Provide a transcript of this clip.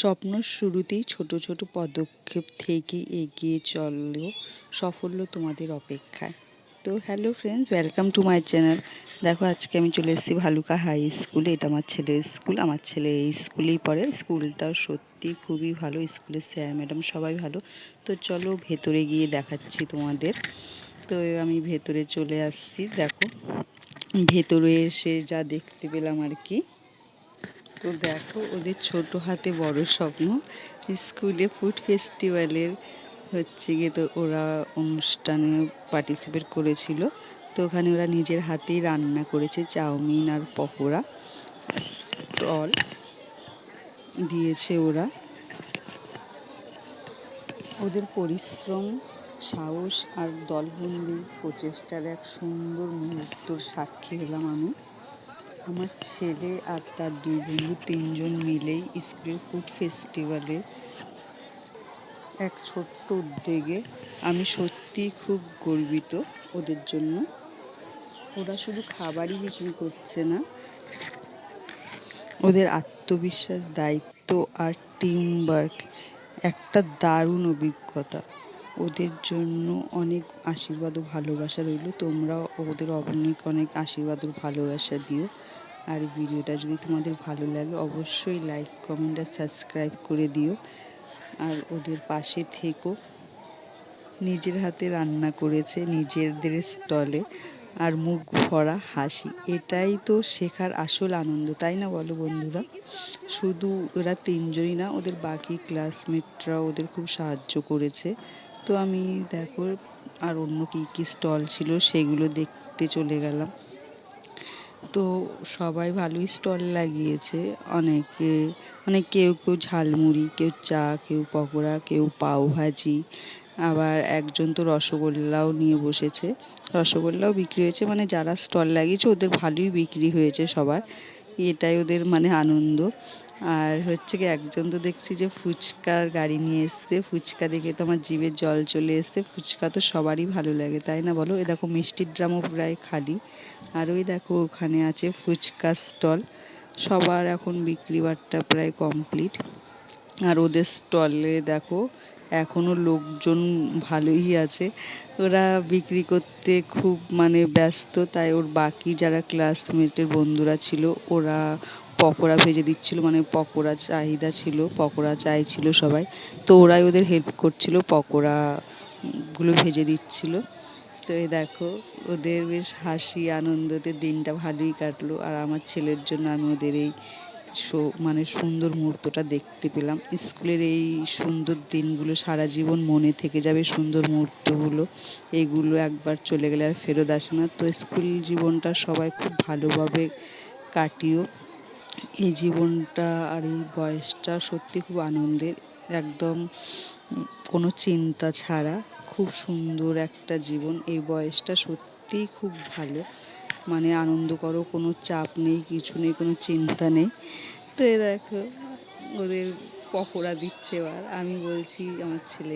স্বপ্ন শুরুতেই ছোট ছোট পদক্ষেপ থেকে এগিয়ে চলো, সাফল্য তোমাদের অপেক্ষায়। তো hello friends, welcome to my channel. দেখো, আজকে আমি চলে এসেছি ভালুকা হাই স্কুলে। এটা আমার ছেলের স্কুল। আমার ছেলে এই স্কুলেই পড়ে। স্কুলটা সত্যি খুবই ভালো। স্কুলের স্যার ম্যাডাম সবাই ভালো। তো চলো ভেতরে গিয়ে দেখাচ্ছি তোমাদের। তো আমি ভেতরে চলে আসছি। দেখো, ভেতরে এসে যা দেখতে পেলাম আর কি। তো দেখো, ওদের ছোট হাতে বড় স্বপ্ন। স্কুলে ফুড ফেস্টিভ্যালের হচ্ছে গিয়ে তো ওরা অনুষ্ঠানে পার্টিসিপেট করেছিল। তো ওখানে ওরা নিজের হাতেই রান্না করেছে চাউমিন আর পকোড়া। স্টল দিয়েছে ওরা। ওদের পরিশ্রম, সাহস আর দলবন্দি প্রচেষ্টার এক সুন্দর মুহূর্তর সাক্ষী হলাম আমি। আমার ছেলে আর তার দুই বন্ধু তিনজন মিলেই স্কুলের ফুড ফেস্টিভ্যালে এক ছোট্ট উদ্যোগে। আমি সত্যিই খুব গর্বিত ওদের জন্য। ওরা শুধু খাবারই বিক্রি করছে না, ওদের আত্মবিশ্বাস, দায়িত্ব আর টিম ওয়ার্ক একটা দারুণ অভিজ্ঞতা। ওদের জন্য অনেক আশীর্বাদ ও ভালোবাসা রইল। তোমরাও ওদের অনেক অনেক আশীর্বাদ ও ভালোবাসা দিও। আর ভিডিওটা যদি তোমাদের ভালো লাগে অবশ্যই লাইক, কমেন্ট আর সাবস্ক্রাইব করে দিও। আর ওদের পাশে থেকো। নিজের হাতে রান্না করেছে নিজেদের স্টলে, আর মুখ ভরা হাসি। এটাই তো শেখার আসল আনন্দ, তাই না বলো বন্ধুরা? শুধু ওরা তিনজনই না, ওদের বাকি ক্লাসমেটরাও ওদের খুব সাহায্য করেছে। তো আমি দেখো আর অন্য কী কী স্টল ছিল সেগুলো দেখতে চলে গেলাম। তো সবাই ভালোই স্টল লাগিয়েছে। অনেকে কেউ কেউ ঝালমুড়ি, কেউ চা, কেউ পকোড়া, কেউ পাওভাজি। আবার একজন তো রসগোল্লাও নিয়ে বসেছে। রসগোল্লাও বিক্রি হয়েছে, মানে যারা স্টল লাগিয়েছে ওদের ভালোই বিক্রি হয়েছে সবার। এটাই ওদের মানে আনন্দ। আর হচ্ছে কি, একজন তো দেখছি যে ফুচকার গাড়ি নিয়ে এসছে। ফুচকা দেখে তো আমার জিভে জল চলে এসছে। ফুচকা তো সবারই ভালো লাগে, তাই না বলো? এ দেখো, মিষ্টির ড্রামও প্রায় খালি। আর ওই দেখো ওখানে আছে ফুচকা স্টল। সবার এখন বিক্রি বাট্টা প্রায় কমপ্লিট। আর ওদের স্টলে দেখো এখনও লোকজন ভালোই আছে। ওরা বিক্রি করতে খুব মানে ব্যস্ত। তাই ওর বাকি যারা ক্লাসমেটের বন্ধুরা ছিল ওরা পকোড়া ভেজে দিচ্ছিল, মানে পকোড়া চাহিদা ছিল, পকোড়া চাইছিল সবাই। তো ওরাই ওদের হেল্প করছিল, পকোড়াগুলো ভেজে দিচ্ছিল। তো এই দেখো, ওদের বেশ হাসি আনন্দতে দিনটা ভালোই কাটলো। আর আমার ছেলের জন্য আমি ওদের এই মানে সুন্দর মুহূর্তটা দেখতে পেলাম। স্কুলের এই সুন্দর দিনগুলো সারা জীবন মনে থেকে যাবে। সুন্দর মুহূর্তগুলো, এইগুলো একবার চলে গেলে আর ফেরত আসে না। তো স্কুল জীবনটা সবাই খুব ভালোভাবে কাটিও। এই জীবনটা আর এই বয়সটা সত্যি খুব আনন্দের। একদম কোনো চিন্তা ছাড়া খুব সুন্দর একটা জীবন। এই বয়সটা সত্যিই খুব ভালো, মানে আনন্দ করো, কোনো চাপ নেই, কিছু নেই, কোনো চিন্তা নেই। তো এ দেখো ওদের পকোড়া দিচ্ছে। এবার আমি বলছি আমার ছেলে